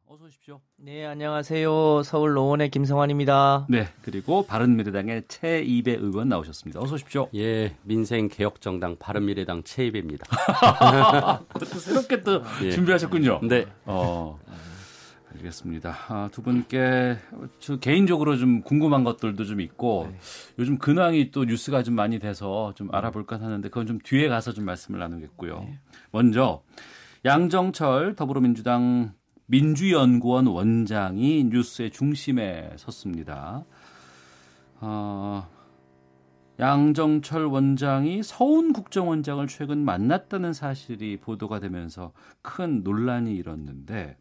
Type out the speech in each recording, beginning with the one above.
어서 오십시오. 네, 안녕하세요. 서울 노원의 김성환입니다. 네, 그리고 바른미래당의 최이배 의원 나오셨습니다. 어서 오십시오. 예, 민생개혁정당 바른미래당 최이배입니다. 또 새롭게 또 준비하셨군요. 네. 알겠습니다. 두 분께 저 개인적으로 좀 궁금한 것들도 좀 있고 요즘 근황이 또 뉴스가 좀 많이 돼서 좀 알아볼까 하는데 그건 좀 뒤에 가서 좀 말씀을 나누겠고요. 먼저 양정철 더불어민주당 민주연구원 원장이 뉴스의 중심에 섰습니다. 양정철 원장이 서훈 국정원장을 최근 만났다는 사실이 보도가 되면서 큰 논란이 일었는데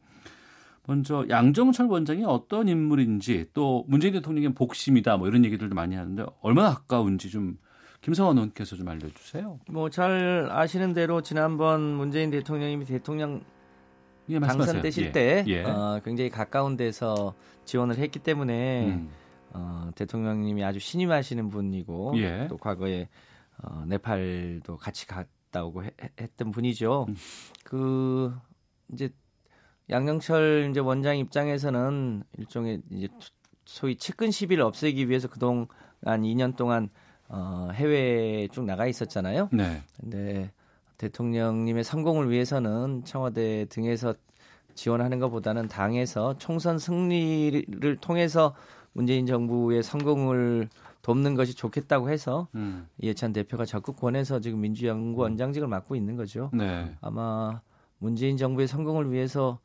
먼저 양정철 원장이 어떤 인물인지 또 문재인 대통령의 복심이다 뭐 이런 얘기들도 많이 하는데 얼마나 가까운지 좀 김성환 의원께서 좀 알려주세요. 뭐 잘 아시는 대로 지난번 문재인 대통령이 대통령 당선되실 때 굉장히 가까운 데서 지원을 했기 때문에 대통령님이 아주 신임하시는 분이고 또 과거에 네팔도 같이 갔다 오고 했던 분이죠. 그 이제 양정철 이제 원장 입장에서는 일종의 이제 소위 측근 시비를 없애기 위해서 그동안 2년 동안 해외에 쭉 나가 있었잖아요. 네. 근데 대통령님의 성공을 위해서는 청와대 등에서 지원하는 것보다는 당에서 총선 승리를 통해서 문재인 정부의 성공을 돕는 것이 좋겠다고 해서 이해찬 대표가 적극 권해서 지금 민주연구원장직을 맡고 있는 거죠. 네. 아마 문재인 정부의 성공을 위해서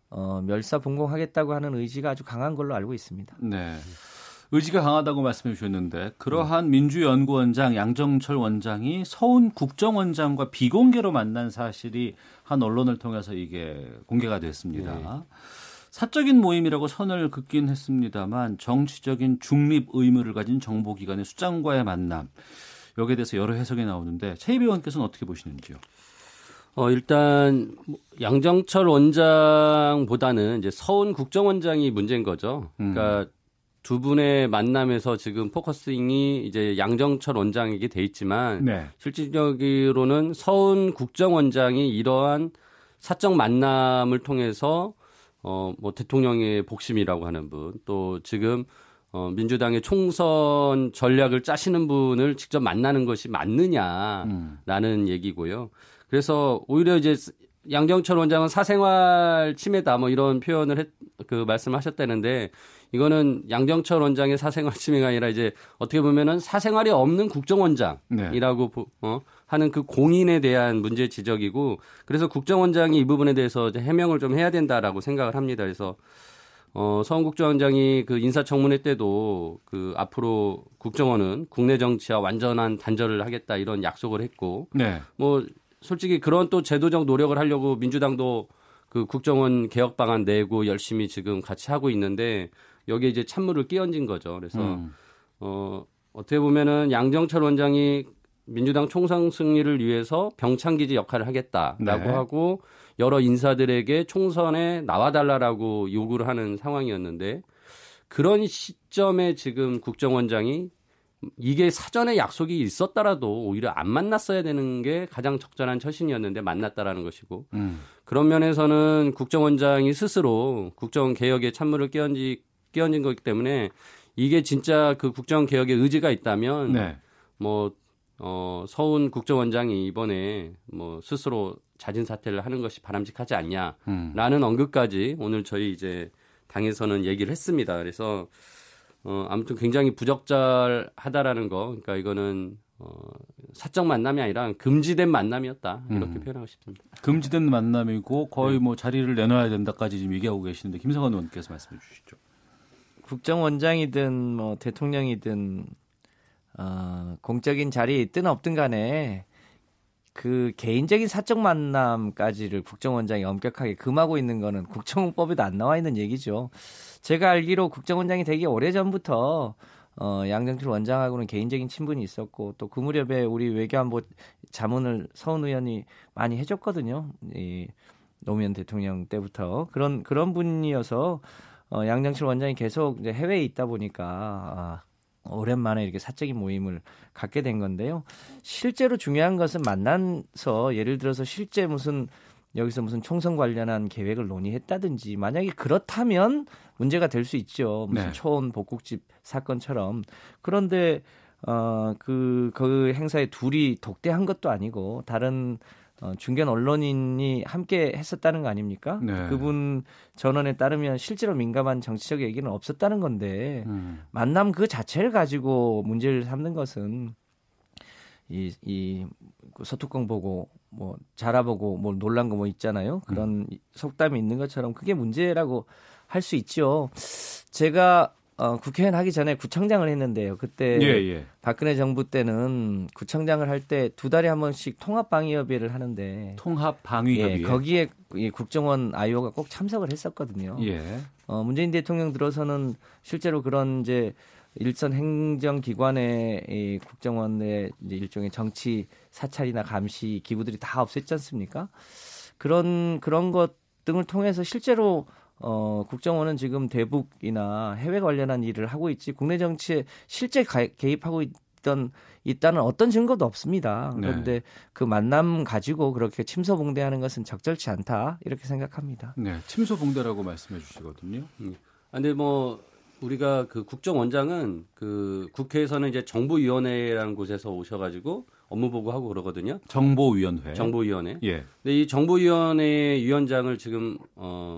멸사분공하겠다고 하는 의지가 아주 강한 걸로 알고 있습니다. 네. 의지가 강하다고 말씀해 주셨는데 그러한 민주연구원장 양정철 원장이 서훈 국정원장과 비공개로 만난 사실이 한 언론을 통해서 이게 공개가 됐습니다. 사적인 모임이라고 선을 긋긴 했습니다만 정치적인 중립 의무를 가진 정보기관의 수장과의 만남 여기에 대해서 여러 해석이 나오는데 최이배 의원께서는 어떻게 보시는지요? 일단 양정철 원장보다는 이제 서훈 국정원장이 문제인 거죠. 그러니까 두 분의 만남에서 지금 포커싱이 이제 양정철 원장에게 돼 있지만 실질적으로는 서훈 국정원장이 이러한 사적 만남을 통해서 뭐 대통령의 복심이라고 하는 분, 또 지금 민주당의 총선 전략을 짜시는 분을 직접 만나는 것이 맞느냐라는 얘기고요. 그래서 오히려 이제 양정철 원장은 사생활 침해다 뭐 이런 표현을 말씀하셨다는데 이거는 양정철 원장의 사생활 침해가 아니라 이제 어떻게 보면은 사생활이 없는 국정원장이라고 하는 그 공인에 대한 문제 지적이고 그래서 국정원장이 이 부분에 대해서 해명을 좀 해야 된다라고 생각을 합니다. 그래서 서훈 국정원장이 그 인사청문회 때도 그 앞으로 국정원은 국내 정치와 완전한 단절을 하겠다 이런 약속을 했고 뭐 솔직히 그런 또 제도적 노력을 하려고 민주당도 그 국정원 개혁 방안 내고 열심히 지금 같이 하고 있는데 여기에 이제 찬물을 끼얹은 거죠. 그래서 어떻게 보면은 양정철 원장이 민주당 총선 승리를 위해서 병창기지 역할을 하겠다라고 하고 여러 인사들에게 총선에 나와달라라고 요구를 하는 상황이었는데 그런 시점에 지금 국정원장이 이게 사전에 약속이 있었더라도 오히려 안 만났어야 되는 게 가장 적절한 처신이었는데 만났다라는 것이고 그런 면에서는 국정원장이 스스로 국정 개혁에 찬물을 끼얹은 거기 때문에 이게 진짜 그 국정 개혁의 의지가 있다면 서훈 국정원장이 이번에 뭐 스스로 자진 사퇴를 하는 것이 바람직하지 않냐라는 언급까지 오늘 저희 이제 당에서는 얘기를 했습니다. 그래서 아무튼 굉장히 부적절하다라는 거, 그러니까 이거는 사적 만남이 아니라 금지된 만남이었다 이렇게 표현하고 싶습니다. 금지된 만남이고 거의 뭐 자리를 내놔야 된다까지 지금 얘기하고 계시는데 김성환 의원께서 말씀해 주시죠. 국정원장이든 뭐 대통령이든 공적인 자리에 있든 없든 간에 그 개인적인 사적 만남까지를 국정원장이 엄격하게 금하고 있는 거는 국정원법에도 안 나와 있는 얘기죠. 제가 알기로 국정원장이 되기 오래전부터 양정철 원장하고는 개인적인 친분이 있었고 또 그 무렵에 우리 외교안보 자문을 서훈 의원이 많이 해줬거든요. 이 노무현 대통령 때부터 그런 분이어서 양정철 원장이 계속 이제 해외에 있다 보니까 오랜만에 이렇게 사적인 모임을 갖게 된 건데요. 실제로 중요한 것은 만나서 예를 들어서 실제 무슨 여기서 무슨 총선 관련한 계획을 논의했다든지 만약에 그렇다면 문제가 될 수 있죠. 무슨 초원 복국집 사건처럼. 그런데 그 행사에 둘이 독대한 것도 아니고 다른 중견 언론인이 함께 했었다는 거 아닙니까? 네. 그분 전언에 따르면 실제로 민감한 정치적 얘기는 없었다는 건데 만남 그 자체를 가지고 문제를 삼는 것은 이 서투콩 보고 뭐 자라보고 뭐 놀란 거 뭐 있잖아요. 그런 속담이 있는 것처럼 그게 문제라고 할 수 있죠. 제가 국회의원 하기 전에 구청장을 했는데요. 그때 박근혜 정부 때는 구청장을 할 때 2달에 한 번씩 통합방위협의회를 하는데 통합방위협의회 거기에 국정원 아이오가 꼭 참석을 했었거든요. 문재인 대통령 들어서는 실제로 그런 이제 일선 행정기관의 국정원의 이제 일종의 정치 사찰이나 감시 기구들이 다 없앴지 않습니까? 그런 것 등을 통해서 실제로 국정원은 지금 대북이나 해외 관련한 일을 하고 있지 국내 정치에 실제 개입하고 있다는 어떤 증거도 없습니다. 그런데 그 만남 가지고 그렇게 침소봉대하는 것은 적절치 않다 이렇게 생각합니다. 네, 침소봉대라고 말씀해 주시거든요. 근데 뭐 우리가 그 국정원장은 그 국회에서는 이제 정보위원회라는 곳에서 오셔가지고 업무 보고하고 그러거든요. 정보위원회. 예. 근데 이 정보위원회 위원장을 지금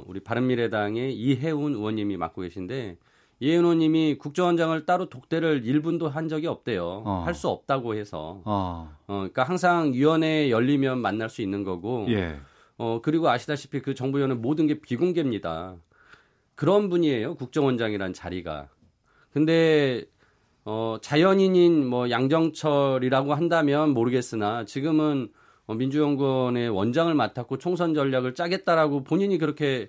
우리 바른미래당의 이혜훈 의원님이 맡고 계신데 이혜훈 의원님이 국정원장을 따로 독대를 1분도 한 적이 없대요. 할 수 없다고 해서. 그러니까 항상 위원회 열리면 만날 수 있는 거고. 그리고 아시다시피 그 정보위원회 모든 게 비공개입니다. 그런 분이에요. 국정원장이란 자리가. 근데 자연인인 뭐 양정철이라고 한다면 모르겠으나 지금은 민주연구원의 원장을 맡았고 총선 전략을 짜겠다라고 본인이 그렇게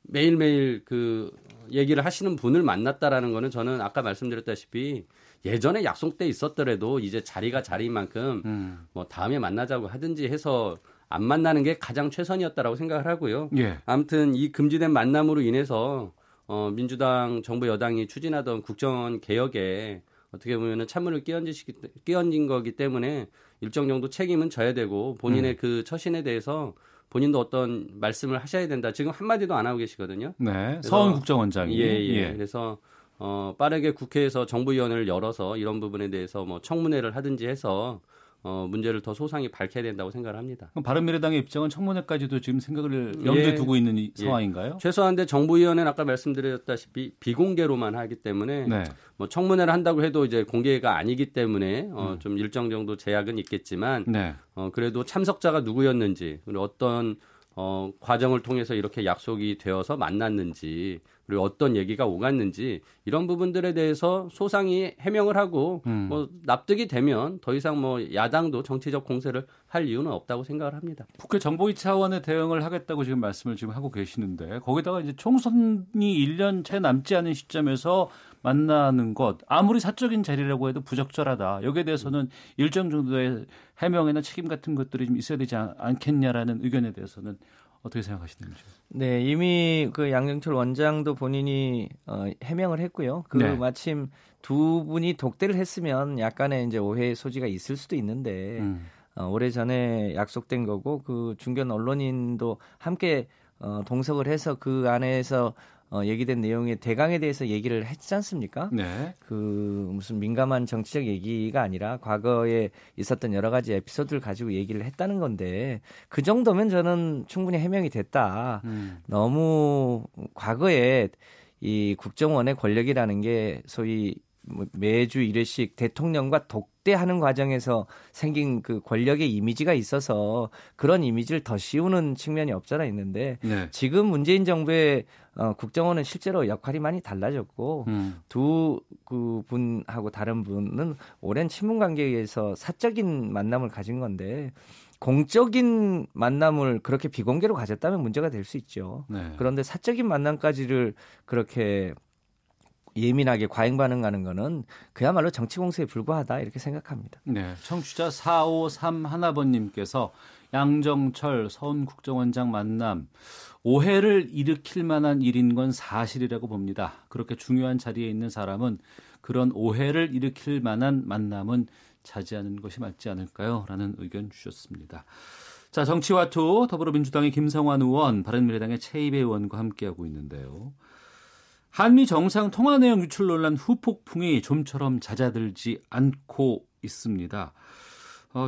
매일매일 그 얘기를 하시는 분을 만났다라는 거는 저는 아까 말씀드렸다시피 예전에 약속 때 있었더라도 이제 자리가 자리인 만큼 뭐 다음에 만나자고 하든지 해서 안 만나는 게 가장 최선이었다라고 생각을 하고요. 아무튼 이 금지된 만남으로 인해서 민주당 정부 여당이 추진하던 국정원 개혁에 어떻게 보면은 찬물을 끼얹은 거기 때문에 일정 정도 책임은 져야 되고 본인의 그 처신에 대해서 본인도 어떤 말씀을 하셔야 된다. 지금 한마디도 안 하고 계시거든요. 네. 서훈 국정원장이. 그래서 빠르게 국회에서 정부위원회를 열어서 이런 부분에 대해서 뭐 청문회를 하든지 해서 문제를 더 소상히 밝혀야 된다고 생각을 합니다. 그럼 바른미래당의 입장은 청문회까지도 지금 생각을 염두에 두고 있는 상황인가요? 최소한데 정부위원회는 아까 말씀드렸다시피 비공개로만 하기 때문에 뭐 청문회를 한다고 해도 이제 공개가 아니기 때문에 좀 일정 정도 제약은 있겠지만 그래도 참석자가 누구였는지 그리고 어떤 과정을 통해서 이렇게 약속이 되어서 만났는지 그리고 어떤 얘기가 오갔는지 이런 부분들에 대해서 소상히 해명을 하고 뭐 납득이 되면 더 이상 뭐 야당도 정치적 공세를 할 이유는 없다고 생각을 합니다. 국회 정보위 차원의 대응을 하겠다고 지금 말씀을 지금 하고 계시는데 거기다가 이제 총선이 1년 채 남지 않은 시점에서 만나는 것 아무리 사적인 자리라고 해도 부적절하다. 여기에 대해서는 일정 정도의 해명이나 책임 같은 것들이 좀 있어야 되지 않겠냐라는 의견에 대해서는 어떻게 생각하시는지? 네, 이미 그 양정철 원장도 본인이 해명을 했고요. 마침 두 분이 독대를 했으면 약간의 이제 오해의 소지가 있을 수도 있는데 오래전에 약속된 거고 그 중견 언론인도 함께 동석을 해서 그 안에서 얘기된 내용의 대강에 대해서 얘기를 했지 않습니까? 그 무슨 민감한 정치적 얘기가 아니라 과거에 있었던 여러 가지 에피소드를 가지고 얘기를 했다는 건데 그 정도면 저는 충분히 해명이 됐다. 너무 과거에 이 국정원의 권력이라는 게 소위 매주 1회씩 대통령과 독대하는 과정에서 생긴 그 권력의 이미지가 있어서 그런 이미지를 더 씌우는 측면이 없잖아 있는데 지금 문재인 정부의 국정원은 실제로 역할이 많이 달라졌고 두 그 분하고 다른 분은 오랜 친분 관계에 의해서 사적인 만남을 가진 건데 공적인 만남을 그렇게 비공개로 가졌다면 문제가 될 수 있죠. 그런데 사적인 만남까지를 그렇게 예민하게 과잉 반응하는 거는 그야말로 정치 공세에 불과하다 이렇게 생각합니다. 네, 청취자 4531번님께서 양정철 서훈 국정원장 만남 오해를 일으킬 만한 일인 건 사실이라고 봅니다. 그렇게 중요한 자리에 있는 사람은 그런 오해를 일으킬 만한 만남은 자제하는 것이 맞지 않을까요? 라는 의견 주셨습니다. 자, 정치와투 더불어민주당의 김성환 의원, 바른미래당의 최이배 의원과 함께하고 있는데요. 한미 정상 통화 내용 유출 논란 후폭풍이 좀처럼 잦아들지 않고 있습니다.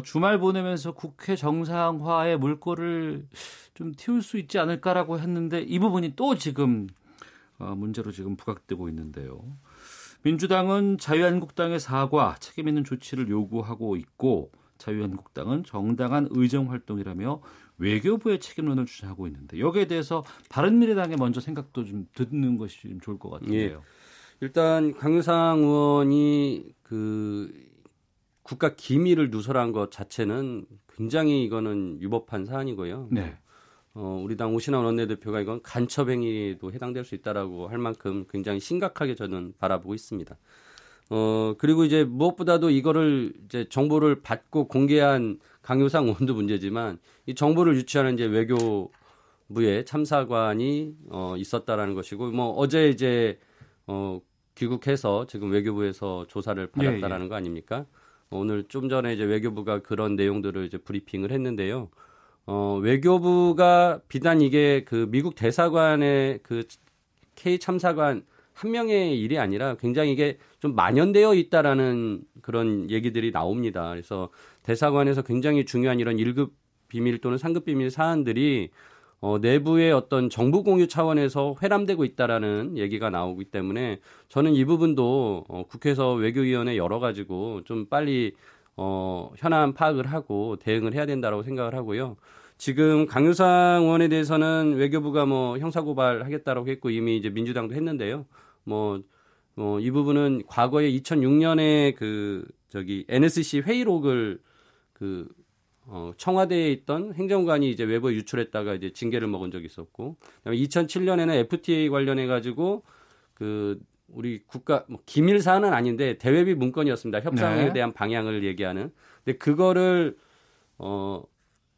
주말 보내면서 국회 정상화의 물꼬를 좀 틔울 수 있지 않을까라고 했는데 이 부분이 또 지금 문제로 지금 부각되고 있는데요. 민주당은 자유한국당의 사과, 책임 있는 조치를 요구하고 있고 자유한국당은 정당한 의정활동이라며 외교부의 책임론을 주장하고 있는데 여기에 대해서 바른미래당의 먼저 생각도 좀 듣는 것이 좀 좋을 것 같은데요. 예. 일단 강효상 의원이 그 국가 기밀을 누설한 것 자체는 굉장히 이거는 위법한 사안이고요. 네. 우리 당 오신환 원내대표가 이건 간첩행위에도 해당될 수 있다라고 할 만큼 굉장히 심각하게 저는 바라보고 있습니다. 그리고 이제 무엇보다도 이거를 이제 정보를 받고 공개한 강효상 의원도 문제지만 이 정보를 유치하는 이제 외교부의 참사관이 있었다라는 것이고 뭐 어제 이제 귀국해서 지금 외교부에서 조사를 받았다라는 거 아닙니까? 오늘 좀 전에 이제 외교부가 그런 내용들을 이제 브리핑을 했는데요. 외교부가 비단 이게 그 미국 대사관의 그 K 참사관 한 명의 일이 아니라 굉장히 이게 좀 만연되어 있다라는 그런 얘기들이 나옵니다. 그래서 대사관에서 굉장히 중요한 이런 1급 비밀 또는 3급 비밀 사안들이 내부의 어떤 정보 공유 차원에서 회람되고 있다라는 얘기가 나오기 때문에 저는 이 부분도 국회에서 외교위원회 열어가지고 좀 빨리 현안 파악을 하고 대응을 해야 된다고 생각을 하고요. 지금 강효상 의원에 대해서는 외교부가 뭐 형사고발하겠다라고 했고 이미 이제 민주당도 했는데요. 이 부분은 과거에 2006년에 NSC 회의록을 청와대에 있던 행정관이 이제 외부에 유출했다가 이제 징계를 먹은 적이 있었고, 그다음에 2007년에는 FTA 관련해 가지고 우리 국가 기밀 사안은 아닌데 대외비 문건이었습니다. 협상에 대한 방향을 얘기하는. 근데 그거를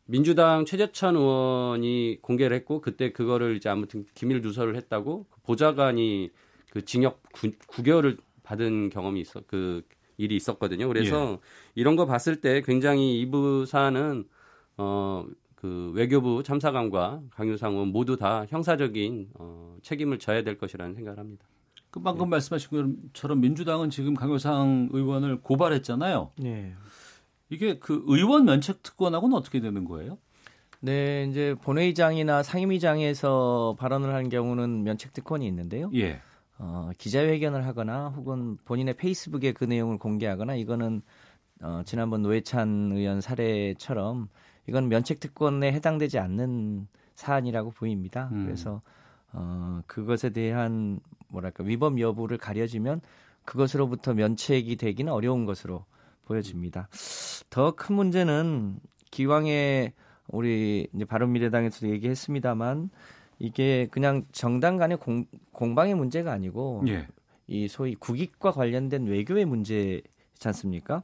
민주당 최재천 의원이 공개를 했고 그때 그거를 이제 아무튼 기밀 누설을 했다고 보좌관이 그 징역 9개월을 받은 경험이 일이 있었거든요. 그래서 이런 거 봤을 때 굉장히 이부 사안은 그 외교부 참사관과 강효상 의원 모두 다 형사적인 책임을 져야 될 것이라는 생각을 합니다. 방금 말씀하신 것처럼 민주당은 지금 강효상 의원을 고발했잖아요. 네. 이게 그 의원 면책 특권하고는 어떻게 되는 거예요? 네, 이제 본회의장이나 상임위장에서 발언을 하는 경우는 면책 특권이 있는데요. 예. 기자회견을 하거나 혹은 본인의 페이스북에 그 내용을 공개하거나 이거는 지난번 노회찬 의원 사례처럼 이건 면책 특권에 해당되지 않는 사안이라고 보입니다. 그래서 그것에 대한 위법 여부를 가려지면 그것으로부터 면책이 되기는 어려운 것으로 보여집니다. 더 큰 문제는 기왕에 우리 이제 바른미래당에서도 얘기했습니다만 이게 그냥 정당 간의 공방의 문제가 아니고 이 소위 국익과 관련된 외교의 문제지 않습니까?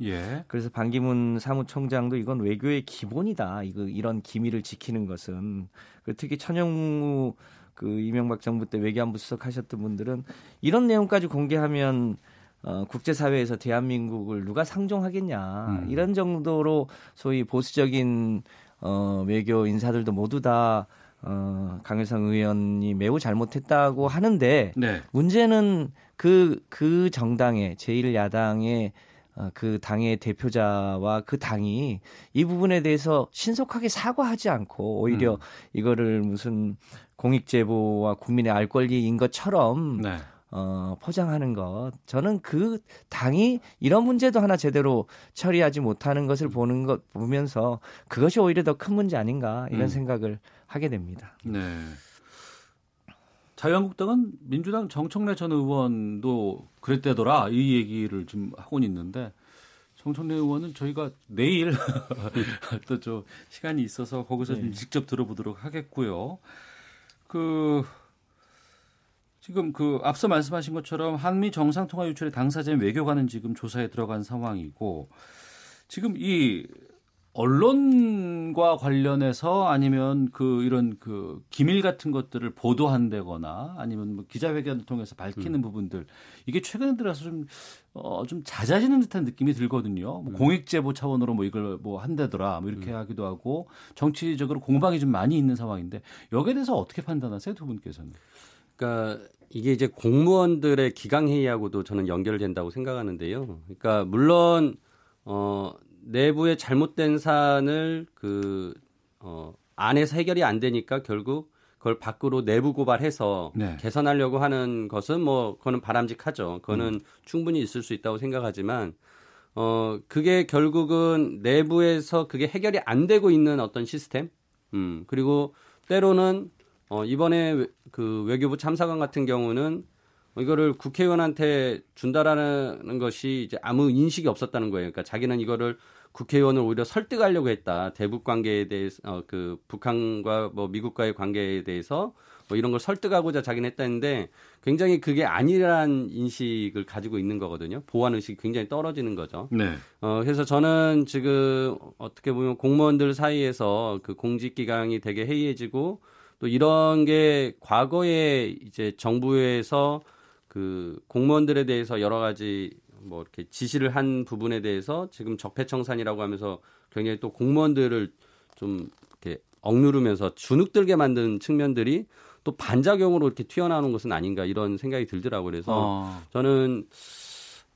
그래서 반기문 사무총장도 이건 외교의 기본이다. 이런 기밀을 지키는 것은 특히 천영무 이명박 정부 때 외교안보 수석 하셨던 분들은 이런 내용까지 공개하면 국제사회에서 대한민국을 누가 상종하겠냐 이런 정도로 소위 보수적인 외교 인사들도 모두 다 강효상 의원이 매우 잘못했다고 하는데 문제는 그 정당의 제1야당의 그 당의 대표자와 그 당이 이 부분에 대해서 신속하게 사과하지 않고 오히려 이거를 무슨 공익제보와 국민의 알 권리인 것처럼 포장하는 것. 저는 그 당이 이런 문제도 하나 제대로 처리하지 못하는 것을 보면서 그것이 오히려 더 큰 문제 아닌가 이런 생각을 하게 됩니다. 네. 자유한국당은 민주당 정청래 전 의원도 그랬대더라 이 얘기를 좀 하고는 있는데 정청래 의원은 저희가 내일 또 좀 시간이 있어서 거기서 좀 직접 들어보도록 하겠고요. 지금 앞서 말씀하신 것처럼 한미 정상통화 유출의 당사자인 외교관은 지금 조사에 들어간 상황이고 지금 이 언론과 관련해서 아니면 이런 기밀 같은 것들을 보도한다거나 아니면 뭐 기자회견을 통해서 밝히는 부분들 이게 최근에 들어서 좀 잦아지는 듯한 느낌이 들거든요. 뭐 공익제보 차원으로 뭐 이걸 뭐 한다더라 뭐 이렇게 하기도 하고 정치적으로 공방이 좀 많이 있는 상황인데 여기에 대해서 어떻게 판단하세요, 두 분께서는? 그러니까 이게 이제 공무원들의 기강회의하고도 저는 연결된다고 생각하는데요. 그러니까 물론 내부의 잘못된 사안을 안에서 해결이 안 되니까 결국 그걸 밖으로 내부 고발해서 네. 개선하려고 하는 것은 뭐 그거는 바람직하죠. 그거는 충분히 있을 수 있다고 생각하지만 그게 결국은 내부에서 그게 해결이 안 되고 있는 어떤 시스템 그리고 때로는 이번에 그 외교부 참사관 같은 경우는 이거를 국회의원한테 준다라는 것이 이제 아무 인식이 없었다는 거예요. 그러니까 자기는 이거를 국회의원을 오히려 설득하려고 했다. 대북 관계에 대해서 북한과 뭐 미국과의 관계에 대해서 뭐 이런 걸 설득하고자 자기는 했다는데 굉장히 그게 아니란 인식을 가지고 있는 거거든요. 보안 의식이 굉장히 떨어지는 거죠. 네. 그래서 저는 지금 어떻게 보면 공무원들 사이에서 그 공직 기강이 되게 해이해지고 또 이런 게 과거에 이제 정부에서 그 공무원들에 대해서 여러 가지 뭐 이렇게 지시를 한 부분에 대해서 지금 적폐청산이라고 하면서 굉장히 또 공무원들을 좀 이렇게 억누르면서 주눅들게 만든 측면들이 또 반작용으로 이렇게 튀어나오는 것은 아닌가 이런 생각이 들더라고요. 그래서 저는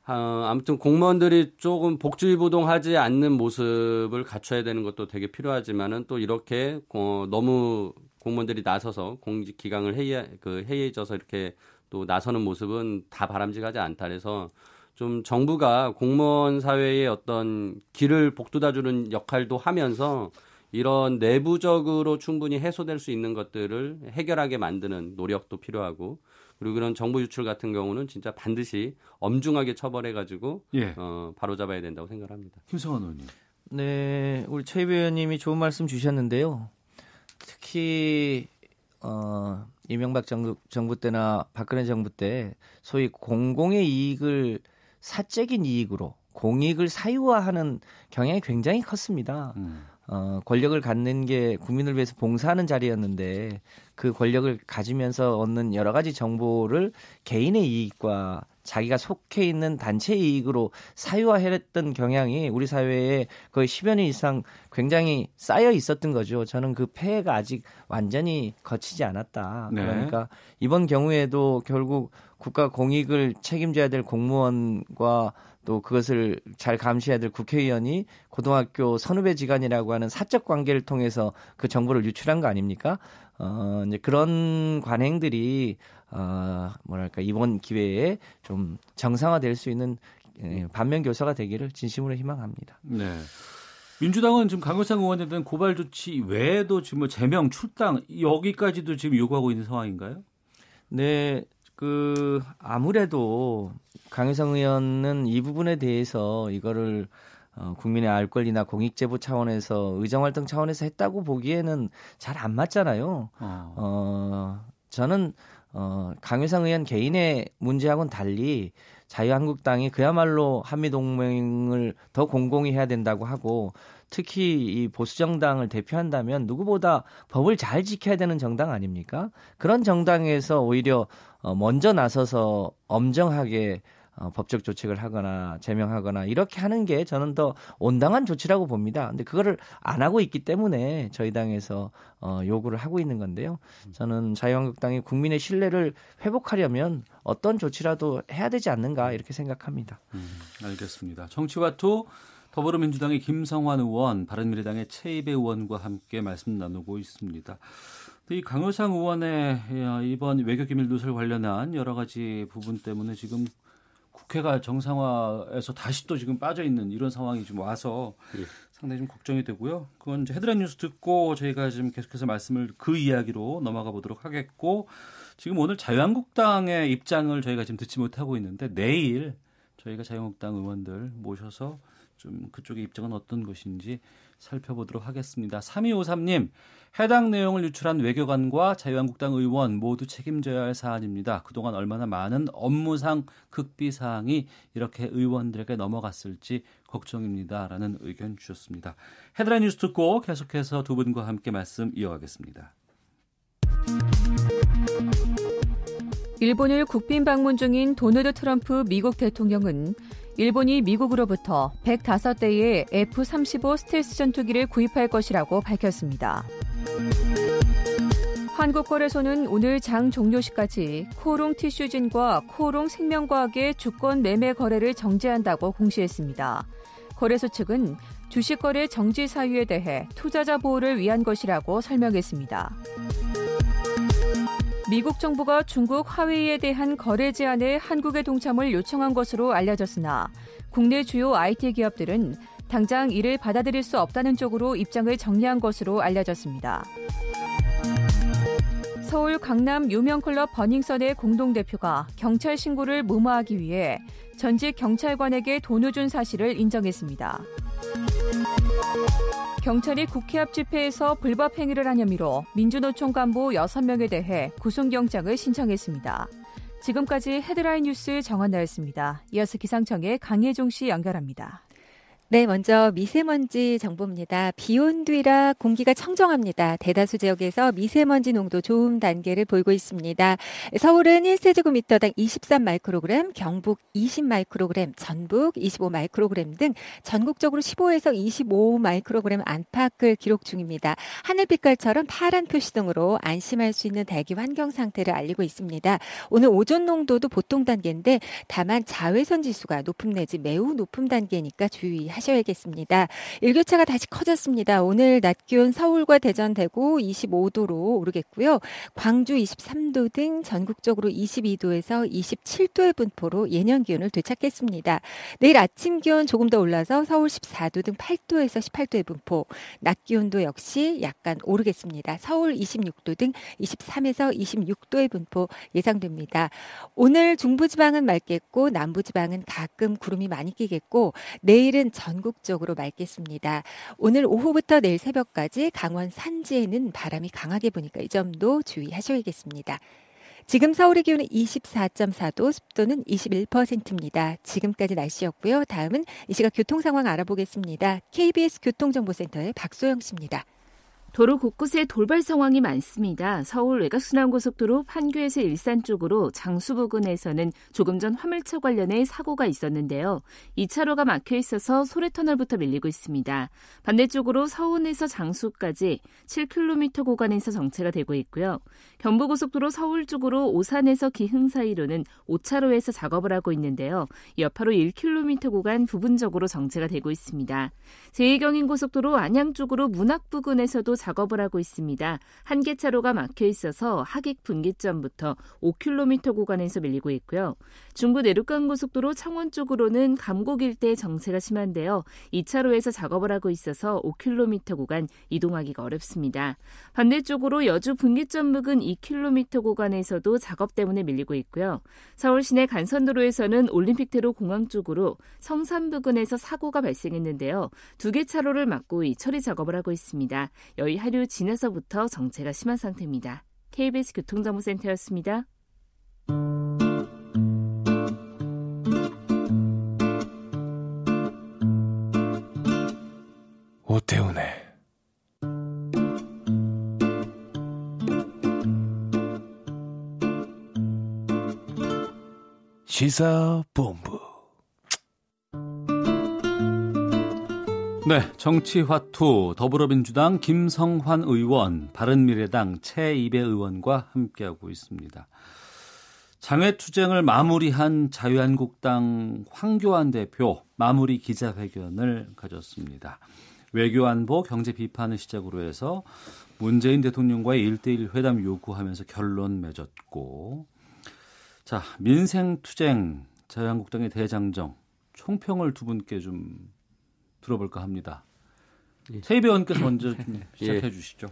아무튼 공무원들이 조금 복주의보동하지 않는 모습을 갖춰야 되는 것도 되게 필요하지만은 또 이렇게 너무 공무원들이 나서서 공직 기강을 해이해져서 이렇게 또 나서는 모습은 다 바람직하지 않다. 그래서 좀 정부가 공무원 사회의 어떤 길을 복돋아주는 역할도 하면서 이런 내부적으로 충분히 해소될 수 있는 것들을 해결하게 만드는 노력도 필요하고 그리고 그런 정보 유출 같은 경우는 진짜 반드시 엄중하게 처벌해가지고 예. 바로잡아야 된다고 생각합니다. 김성환 의원님. 네, 우리 최 의원님이 좋은 말씀 주셨는데요. 특히 이명박 정부 때나 박근혜 정부 때 소위 공공의 이익을 사적인 이익으로 공익을 사유화하는 경향이 굉장히 컸습니다. 권력을 갖는 게 국민을 위해서 봉사하는 자리였는데 그 권력을 가지면서 얻는 여러 가지 정보를 개인의 이익과 자기가 속해 있는 단체의 이익으로 사유화했던 경향이 우리 사회에 거의 10여 년 이상 굉장히 쌓여 있었던 거죠. 저는 그 폐해가 아직 완전히 거치지 않았다. 네. 그러니까 이번 경우에도 결국 국가 공익을 책임져야 될 공무원과 또 그것을 잘 감시해야 될 국회의원이 고등학교 선후배 지간이라고 하는 사적 관계를 통해서 그 정보를 유출한 거 아닙니까? 이제 그런 관행들이 뭐랄까 이번 기회에 좀 정상화될 수 있는 반면 교사가 되기를 진심으로 희망합니다. 네. 민주당은 지금 강효상 의원에 대한 고발 조치 외에도 지금 뭐 제명, 출당 여기까지도 지금 요구하고 있는 상황인가요? 네. 아무래도 강효상 의원은 이 부분에 대해서 이거를 국민의 알 권리나 공익제보 차원에서 의정활동 차원에서 했다고 보기에는 잘 안 맞잖아요. 저는 강효상 의원 개인의 문제하고는 달리 자유한국당이 그야말로 한미동맹을 더 공공히 해야 된다고 하고 특히 이 보수정당을 대표한다면 누구보다 법을 잘 지켜야 되는 정당 아닙니까? 그런 정당에서 오히려 먼저 나서서 엄정하게 법적 조치를 하거나 제명하거나 이렇게 하는 게 저는 더 온당한 조치라고 봅니다. 근데 그거를 안 하고 있기 때문에 저희 당에서 요구를 하고 있는 건데요. 저는 자유한국당이 국민의 신뢰를 회복하려면 어떤 조치라도 해야 되지 않는가 이렇게 생각합니다. 알겠습니다. 정치와투 더불어민주당의 김성환 의원, 바른미래당의 최이배 의원과 함께 말씀 나누고 있습니다. 이 강효상 의원의 이번 외교기밀 누설 관련한 여러 가지 부분 때문에 지금 국회가 정상화에서 다시 또 지금 빠져 있는 이런 상황이 좀 와서 상당히 좀 걱정이 되고요. 그건 이제 헤드라인 뉴스 듣고 저희가 지금 계속해서 말씀을 그 이야기로 넘어가 보도록 하겠고 지금 오늘 자유한국당의 입장을 저희가 지금 듣지 못하고 있는데 내일 저희가 자유한국당 의원들 모셔서 좀 그쪽의 입장은 어떤 것인지 살펴보도록 하겠습니다. 3253님, 해당 내용을 유출한 외교관과 자유한국당 의원 모두 책임져야 할 사안입니다. 그동안 얼마나 많은 업무상 극비사항이 이렇게 의원들에게 넘어갔을지 걱정입니다. 라는 의견 주셨습니다. 헤드라인 뉴스 듣고 계속해서 두 분과 함께 말씀 이어가겠습니다. 일본을 국빈 방문 중인 도널드 트럼프 미국 대통령은 일본이 미국으로부터 105대의 F-35 스텔스 전투기를 구입할 것이라고 밝혔습니다. 한국거래소는 오늘 장 종료 시까지 코오롱 티슈진과 코오롱 생명과학의 주권 매매 거래를 정지한다고 공시했습니다. 거래소 측은 주식거래 정지 사유에 대해 투자자 보호를 위한 것이라고 설명했습니다. 미국 정부가 중국 화웨이에 대한 거래 제한에 한국의 동참을 요청한 것으로 알려졌으나 국내 주요 IT 기업들은 당장 이를 받아들일 수 없다는 쪽으로 입장을 정리한 것으로 알려졌습니다. 서울 강남 유명클럽 버닝썬의 공동대표가 경찰 신고를 무마하기 위해 전직 경찰관에게 돈을 준 사실을 인정했습니다. 경찰이 국회 앞 집회에서 불법 행위를 한 혐의로 민주노총 간부 6명에 대해 구속영장을 신청했습니다. 지금까지 헤드라인 뉴스 정한나였습니다. 이어서 기상청의 강혜종 씨 연결합니다. 네, 먼저 미세먼지 정보입니다. 비온 뒤라 공기가 청정합니다. 대다수 지역에서 미세먼지 농도 좋음 단계를 보이고 있습니다. 서울은 1세제곱미터당 23 마이크로그램, 경북 20 마이크로그램, 전북 25 마이크로그램 등 전국적으로 15에서 25 마이크로그램 안팎을 기록 중입니다. 하늘빛깔처럼 파란 표시 등으로 안심할 수 있는 대기 환경 상태를 알리고 있습니다. 오늘 오존 농도도 보통 단계인데 다만 자외선 지수가 높음 내지 매우 높음 단계니까 주의하셔야겠습니다. 일교차가 다시 커졌습니다. 오늘 낮 기온 서울과 대전, 대구 25도로 오르겠고요. 광주 23도 등 전국적으로 22도에서 27도의 분포로 예년 기온을 되찾겠습니다. 내일 아침 기온 조금 더 올라서 서울 14도 등 8도에서 18도의 분포, 낮 기온도 역시 약간 오르겠습니다. 서울 26도 등 23에서 26도의 분포 예상됩니다. 오늘 중부지방은 맑겠고 남부지방은 가끔 구름이 많이 끼겠고 내일은 전국적으로 맑겠습니다. 오늘 오후부터 내일 새벽까지 강원 산지에는 바람이 강하게 부니까 이 점도 주의하셔야겠습니다. 지금 서울의 기온은 24.4도, 습도는 21%입니다. 지금까지 날씨였고요. 다음은 이 시각 교통 상황 알아보겠습니다. KBS 교통정보센터의 박소영 씨입니다. 도로 곳곳에 돌발 상황이 많습니다. 서울 외곽순환고속도로 판교에서 일산 쪽으로 장수 부근에서는 조금 전 화물차 관련해 사고가 있었는데요. 2차로가 막혀 있어서 소래터널부터 밀리고 있습니다. 반대쪽으로 서운에서 장수까지 7km 구간에서 정체가 되고 있고요. 경부고속도로 서울 쪽으로 오산에서 기흥 사이로는 5차로에서 작업을 하고 있는데요. 여파로 1km 구간 부분적으로 정체가 되고 있습니다. 제2경인고속도로 안양 쪽으로 문학 부근에서도 작업을 하고 있습니다. 한 개 차로가 막혀 있어서 하객 분기점부터 5km 구간에서 밀리고 있고요. 중부 내륙간고속도로 창원 쪽으로는 감곡 일대 정체가 심한데요. 2차로에서 작업을 하고 있어서 5km 구간 이동하기가 어렵습니다. 반대쪽으로 여주 분기점 부근 2km 구간에서도 작업 때문에 밀리고 있고요. 서울 시내 간선도로에서는 올림픽대로 공항 쪽으로 성산 부근에서 사고가 발생했는데요. 2개 차로를 막고 이 처리 작업을 하고 있습니다. 여의 하류 지나서부터 정체가 심한 상태입니다. KBS 교통정보센터였습니다. 오태훈의 시사본부. 네, 정치화투 더불어민주당 김성환 의원, 바른미래당 최이배 의원과 함께하고 있습니다. 장외투쟁을 마무리한 자유한국당 황교안 대표 마무리 기자회견을 가졌습니다. 외교안보 경제 비판을 시작으로 해서 문재인 대통령과의 1대1 회담 요구하면서 결론 맺었고, 자, 민생투쟁 자유한국당의 대장정 총평을 두 분께 좀 들어볼까 합니다. 최이배 의원께서 먼저 좀 시작해 주시죠.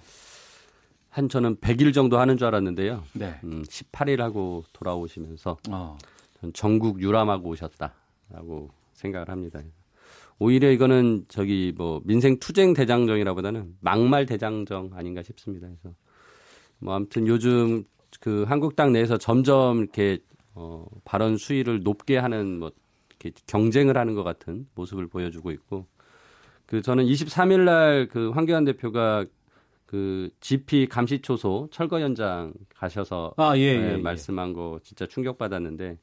한 저는 100일 정도 하는 줄 알았는데요. 네. 18일 하고 돌아오시면서 전 전국 유람하고 오셨다라고 생각을 합니다. 오히려 이거는 뭐 민생 투쟁 대장정이라보다는 막말 대장정 아닌가 싶습니다. 그래서 뭐 아무튼 요즘 그 한국당 내에서 점점 이렇게 발언 수위를 높게 하는 뭐 이렇게 경쟁을 하는 것 같은 모습을 보여주고 있고, 그 저는 23일 날 그 황교안 대표가 그 GP 감시초소 철거 현장 가셔서 말씀한 거 진짜 충격받았는데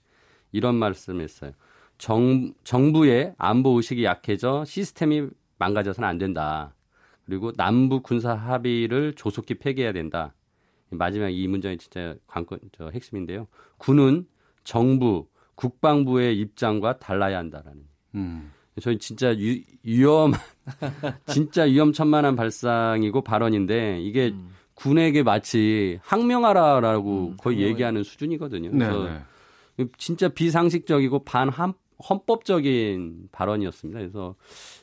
이런 말씀했어요. 정부의 안보 의식이 약해져 시스템이 망가져서는 안 된다. 그리고 남북 군사 합의를 조속히 폐기해야 된다. 마지막 이 문장이 진짜 핵심인데요. 군은 정부, 국방부의 입장과 달라야 한다라는. 저희 진짜 진짜 위험천만한 발상이고 발언인데 이게 군에게 마치 항명하라라고 거의 얘기하는 수준이거든요. 그래서 진짜 비상식적이고 반헌법적인 발언이었습니다. 그래서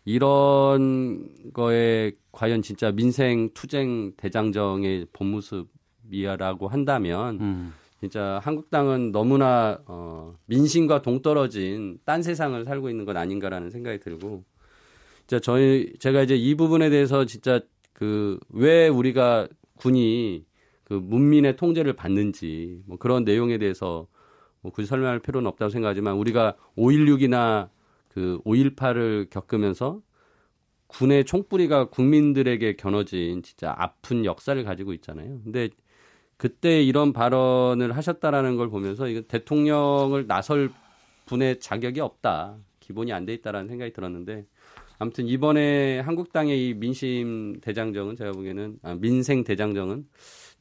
이런 거에 과연 진짜 민생 투쟁 대장정의 본 모습이라고 한다면 진짜 한국당은 너무나 민심과 동떨어진 딴 세상을 살고 있는 건 아닌가라는 생각이 들고, 진짜 제가 이제 이 부분에 대해서 진짜 왜 우리가 군이 그 문민의 통제를 받는지 뭐 그런 내용에 대해서 뭐 굳이 설명할 필요는 없다고 생각하지만, 우리가 5.16이나 그 5.18을 겪으면서 군의 총뿌리가 국민들에게 겨눠진 진짜 아픈 역사를 가지고 있잖아요. 근데 그때 이런 발언을 하셨다라는 걸 보면서 이거 대통령을 나설 분의 자격이 없다, 기본이 안 돼 있다라는 생각이 들었는데, 아무튼 이번에 한국당의 이 민심 대장정은 제가 보기에는 민생 대장정은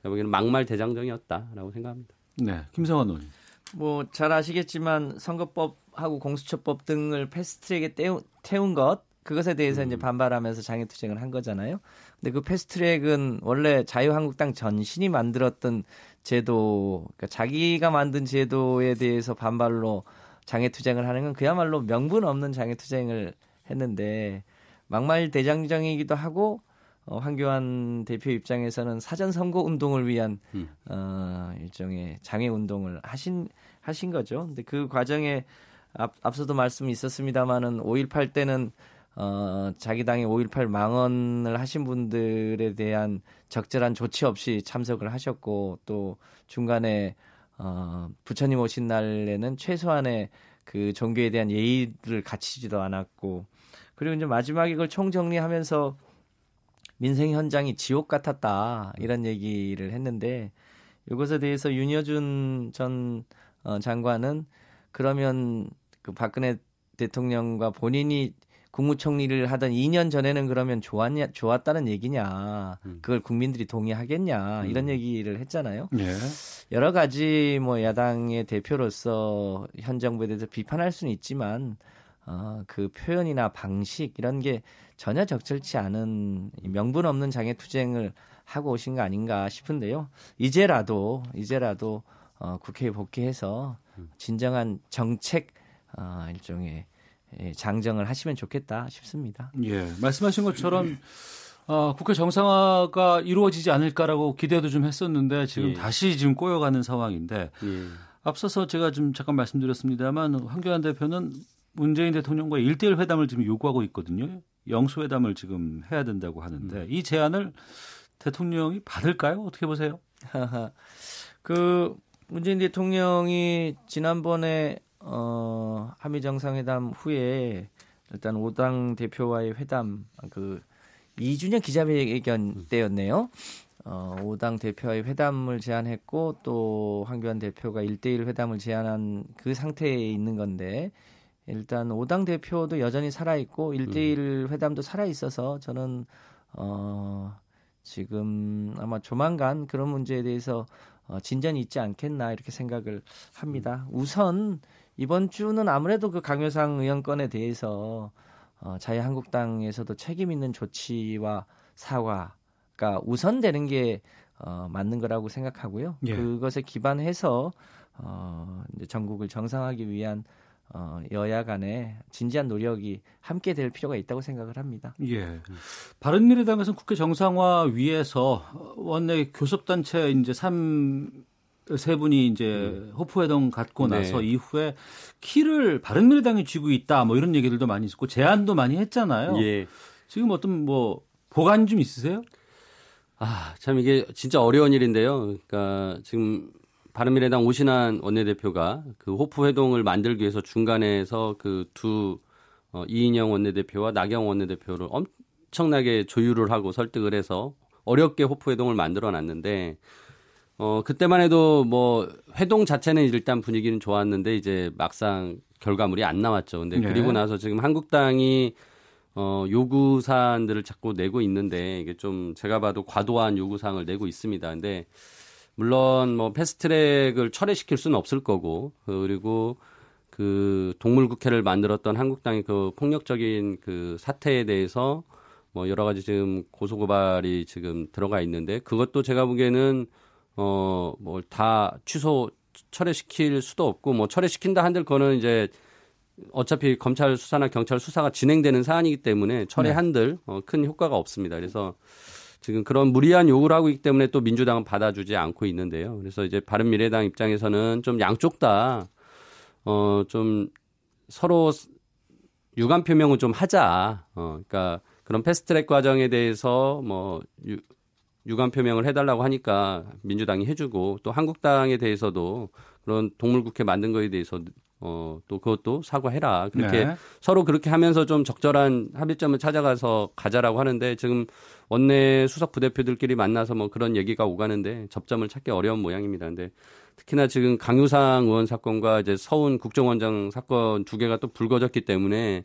제가 보기에는 막말 대장정이었다라고 생각합니다. 네, 김성환 의원님. 뭐 잘 아시겠지만 선거법하고 공수처법 등을 패스트트랙에 태운 그것에 대해서 이제 반발하면서 장애투쟁을 한 거잖아요. 근데 그 패스트트랙은 원래 자유한국당 전신이 만들었던 제도, 그러니까 자기가 만든 제도에 대해서 반발로 장애투쟁을 하는 건 그야말로 명분 없는 장애투쟁을 했는데, 막말 대장정이기도 하고 황교안 대표 입장에서는 사전 선거 운동을 위한 일종의 장애 운동을 하신 거죠. 근데 그 과정에 앞서도 말씀이 있었습니다만은 5.18 때는 자기 당의 5.18 망언을 하신 분들에 대한 적절한 조치 없이 참석을 하셨고, 또 중간에 부처님 오신 날에는 최소한의 그 종교에 대한 예의를 갖추지도 않았고, 그리고 이제 마지막에 이걸 총정리하면서 민생 현장이 지옥 같았다 이런 얘기를 했는데, 이것에 대해서 윤여준 전 장관은 그러면 그 박근혜 대통령과 본인이 국무총리를 하던 2년 전에는 그러면 좋았다는 얘기냐, 그걸 국민들이 동의하겠냐 이런 얘기를 했잖아요. 예. 여러 가지 뭐 야당의 대표로서 현 정부에 대해서 비판할 수는 있지만 그 표현이나 방식 이런 게 전혀 적절치 않은 명분 없는 장애투쟁을 하고 오신 거 아닌가 싶은데요. 이제라도 국회에 복귀해서 진정한 정책 일종의 장정을 하시면 좋겠다 싶습니다. 예, 말씀하신 것처럼 국회 정상화가 이루어지지 않을까라고 기대도 좀 했었는데 지금 다시 지금 꼬여가는 상황인데, 앞서서 제가 좀 잠깐 말씀드렸습니다만 황교안 대표는 문재인 대통령과 1대1 회담을 지금 요구하고 있거든요. 영수회담을 지금 해야 된다고 하는데 이 제안을 대통령이 받을까요? 어떻게 보세요? 그 문재인 대통령이 지난번에 한미 정상회담 후에 일단 5당 대표와의 회담, 그 2주년 기자회견 때였네요. 5당 대표와의 회담을 제안했고, 또 황교안 대표가 1대1 회담을 제안한 그 상태에 있는 건데, 일단 5당 대표도 여전히 살아있고 1대1 회담도 살아있어서 저는 지금 아마 조만간 그런 문제에 대해서 진전이 있지 않겠나 이렇게 생각을 합니다. 우선 이번 주는 아무래도 그 강효상 의원 건에 대해서 자유한국당에서도 책임 있는 조치와 사과가 우선되는 게 맞는 거라고 생각하고요. 예. 그것에 기반해서 이제 전국을 정상화하기 위한 여야 간의 진지한 노력이 함께 될 필요가 있다고 생각을 합니다. 예. 바른미래당에서는 국회 정상화 위해서 원내 교섭단체 이제 3 세 분이 이제 호프회동 갖고 나서 이후에 키를 바른미래당이 쥐고 있다 뭐 이런 얘기들도 많이 있었고 제안도 많이 했잖아요. 예. 지금 어떤 뭐 보관 좀 있으세요? 참 이게 진짜 어려운 일인데요. 그러니까 지금 바른미래당 오신환 원내대표가 그 호프회동을 만들기 위해서 중간에서 그 두 이인영 원내대표와 나경원 원내대표를 엄청나게 조율을 하고 설득을 해서 어렵게 호프회동을 만들어놨는데 그때만 해도 뭐 회동 자체는 일단 분위기는 좋았는데 이제 막상 결과물이 안 나왔죠. 근데 그리고 나서 지금 한국당이 요구 사안들을 자꾸 내고 있는데 이게 좀 제가 봐도 과도한 요구 사항을 내고 있습니다. 근데 물론 뭐 패스트트랙을 철회시킬 수는 없을 거고 그리고 그 동물국회를 만들었던 한국당의 그 폭력적인 그 사태에 대해서 뭐 여러 가지 지금 고소고발이 지금 들어가 있는데 그것도 제가 보기에는 뭐 다 철회시킬 수도 없고 뭐 철회시킨다 한들 그거는 이제 어차피 검찰 수사나 경찰 수사가 진행되는 사안이기 때문에 철회한들 큰 효과가 없습니다. 그래서 지금 그런 무리한 요구를 하고 있기 때문에 또 민주당은 받아주지 않고 있는데요. 그래서 이제 바른미래당 입장에서는 좀 양쪽 다 좀 서로 유감 표명을 좀 하자. 그러니까 그런 패스트트랙 과정에 대해서 뭐 유감 표명을 해달라고 하니까 민주당이 해주고 또 한국당에 대해서도 그런 동물국회 만든 거에 대해서 또 그것도 사과해라. 그렇게 서로 그렇게 하면서 좀 적절한 합의점을 찾아가서 가자라고 하는데 지금 원내 수석 부대표들끼리 만나서 뭐 그런 얘기가 오가는데 접점을 찾기 어려운 모양입니다. 근데 특히나 지금 강효상 의원 사건과 이제 서훈 국정원장 사건 두 개가 또 불거졌기 때문에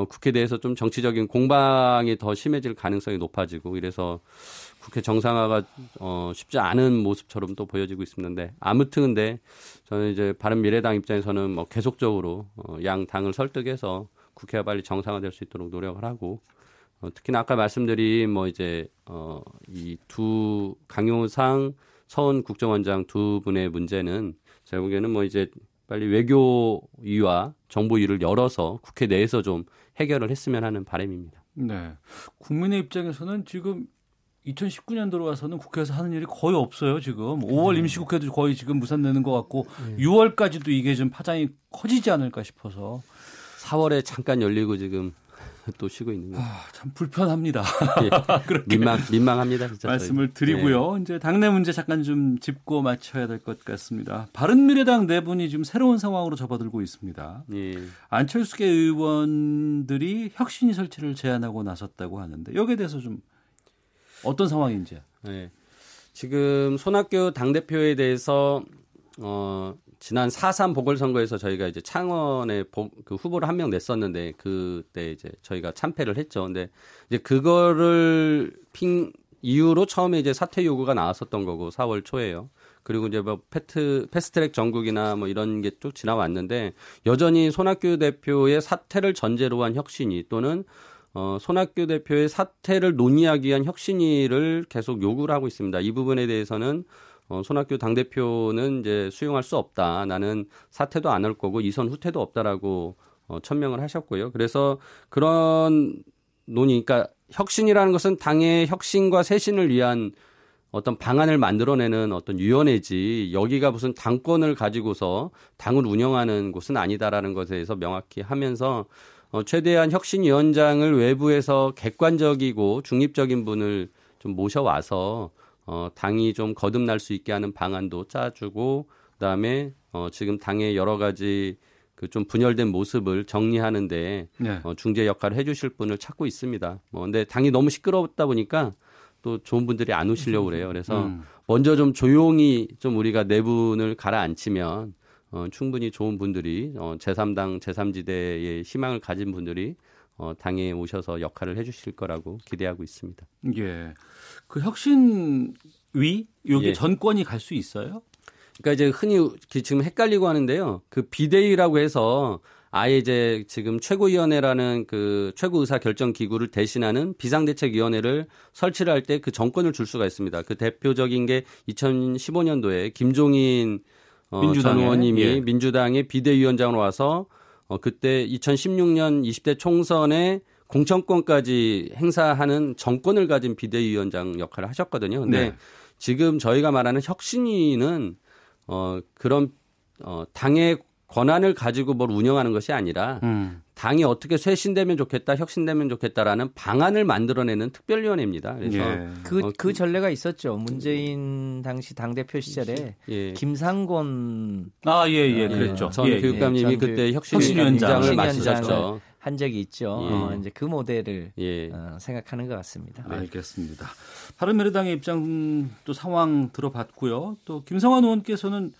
국회 내에서 좀 정치적인 공방이 더 심해질 가능성이 높아지고 이래서 국회 정상화가 쉽지 않은 모습처럼 또 보여지고 있는데 아무튼 근데 저는 이제 바른미래당 입장에서는 뭐 계속적으로 양 당을 설득해서 국회가 빨리 정상화될 수 있도록 노력을 하고 특히나 아까 말씀드린 뭐 이제 이 두 강효상 서훈 국정원장 두 분의 문제는 제가 보기에는 뭐 이제 빨리 외교위와 정보위를 열어서 국회 내에서 좀 해결을 했으면 하는 바람입니다. 네. 국민의 입장에서는 지금 2019년 들어와서는 국회에서 하는 일이 거의 없어요, 지금. 5월 임시국회도 거의 지금 무산되는 것 같고 6월까지도 이게 좀 파장이 커지지 않을까 싶어서. 4월에 잠깐 열리고 지금 또 쉬고 있는 거예요. 참 불편합니다. 예. 민망합니다. 진짜 말씀을 드리고요. 이제 당내 문제 잠깐 좀 짚고 맞춰야 될 것 같습니다. 바른미래당 내분이 지금 새로운 상황으로 접어들고 있습니다. 예. 안철수계 의원들이 혁신위 설치를 제안하고 나섰다고 하는데 여기에 대해서 좀 어떤 상황인지. 네. 지금 손학규 당대표에 대해서 지난 4.3 보궐선거에서 저희가 이제 창원에 그 후보를 한 명 냈었는데 그때 이제 저희가 참패를 했죠. 근데 이제 그거를 이유로 처음에 이제 사퇴 요구가 나왔었던 거고 4월 초에요. 그리고 이제 뭐 패스트트랙 전국이나 뭐 이런 게 쭉 지나왔는데 여전히 손학규 대표의 사퇴를 전제로 한 혁신위 또는 손학규 대표의 사퇴를 논의하기 위한 혁신위를 계속 요구를 하고 있습니다. 이 부분에 대해서는 손학규 당대표는 이제 수용할 수 없다. 나는 사퇴도 안 할 거고 이선 후퇴도 없다라고 천명을 하셨고요. 그래서 그런 논의, 그러니까 혁신이라는 것은 당의 혁신과 쇄신을 위한 어떤 방안을 만들어내는 어떤 위원회지 여기가 무슨 당권을 가지고서 당을 운영하는 곳은 아니다라는 것에 대해서 명확히 하면서 최대한 혁신위원장을 외부에서 객관적이고 중립적인 분을 좀 모셔와서 당이 좀 거듭날 수 있게 하는 방안도 짜주고 그다음에 지금 당의 여러 가지 그 좀 분열된 모습을 정리하는데 중재 역할을 해주실 분을 찾고 있습니다. 근데 당이 너무 시끄럽다 보니까 또 좋은 분들이 안 오시려고 그래요. 그래서 먼저 좀 조용히 좀 우리가 내분을 가라앉히면 충분히 좋은 분들이 제3당 제3지대의 희망을 가진 분들이 당에 오셔서 역할을 해주실 거라고 기대하고 있습니다. 예, 그 혁신위 여기 전권이 갈 수 있어요? 그러니까 이제 흔히 지금 헷갈리고 하는데요. 그 비대위라고 해서 아예 이제 지금 최고위원회라는 그 최고의사결정기구를 대신하는 비상대책위원회를 설치를 할 때 그 정권을 줄 수가 있습니다. 그 대표적인 게 2015년도에 김종인 전 의원님이 민주당의 비대위원장으로 와서 그때 2016년 20대 총선에 공천권까지 행사하는 정권을 가진 비대위원장 역할을 하셨거든요. 근데 지금 저희가 말하는 혁신위는 그런 당의 권한을 가지고 뭘 운영하는 것이 아니라 당이 어떻게 쇄신되면 좋겠다, 혁신되면 좋겠다라는 방안을 만들어내는 특별위원회입니다. 그래서 그 전례가 있었죠. 문재인 당시 당대표 시절에 김상곤 그랬죠. 전 교육감님이 그때 혁신위원장을 맡으셨죠. 한 적이 있죠. 이제 그 모델을 생각하는 것 같습니다. 알겠습니다. 바른미래당의 입장 또 상황 들어봤고요. 또 김성환 의원께서는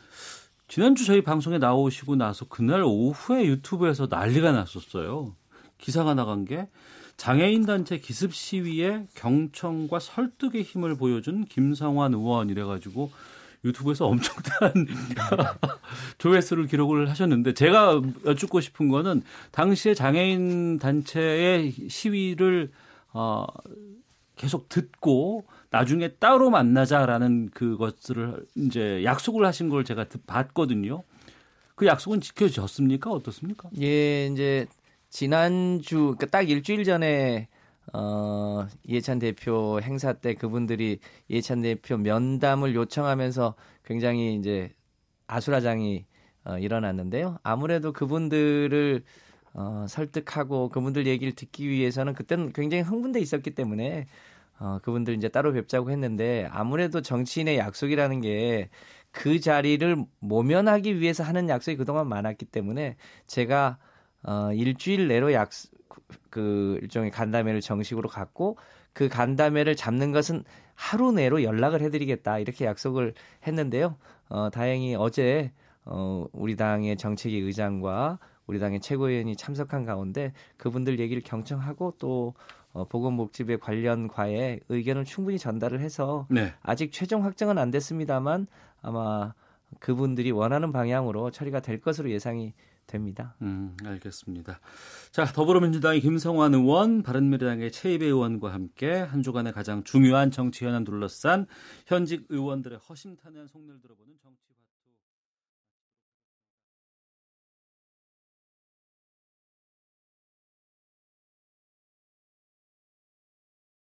지난주 저희 방송에 나오시고 나서 그날 오후에 유튜브에서 난리가 났었어요. 기사가 나간 게 장애인 단체 기습 시위에 경청과 설득의 힘을 보여준 김성환 의원 이래가지고 유튜브에서 엄청난 조회수를 기록을 하셨는데 제가 여쭙고 싶은 거는 당시에 장애인 단체의 시위를 계속 듣고 나중에 따로 만나자라는 그것들을 이제 약속을 하신 걸 제가 봤거든요. 그 약속은 지켜졌습니까? 어떻습니까? 예, 이제 지난주 딱 일주일 전에 이해찬 대표 행사 때 그분들이 이해찬 대표 면담을 요청하면서 굉장히 이제 아수라장이 일어났는데요. 아무래도 그분들을 설득하고 그분들 얘기를 듣기 위해서는 그때는 굉장히 흥분돼 있었기 때문에 그분들 이제 따로 뵙자고 했는데 아무래도 정치인의 약속이라는 게 그 자리를 모면하기 위해서 하는 약속이 그동안 많았기 때문에 제가 일주일 내로 그 일종의 간담회를 정식으로 갖고 그 간담회를 잡는 것은 하루 내로 연락을 해드리겠다 이렇게 약속을 했는데요. 다행히 어제 우리 당의 정책위 의장과 우리 당의 최고위원이 참석한 가운데 그분들 얘기를 경청하고 또 보건복지부의 관련 과에 의견을 충분히 전달을 해서 아직 최종 확정은 안 됐습니다만 아마 그분들이 원하는 방향으로 처리가 될 것으로 예상이 됩니다. 알겠습니다. 자, 더불어민주당의 김성환 의원, 바른미래당의 최이배 의원과 함께 한 주간의 가장 중요한 정치 현안 둘러싼 현직 의원들의 허심탄회한 속내를 들어보는 정치화투.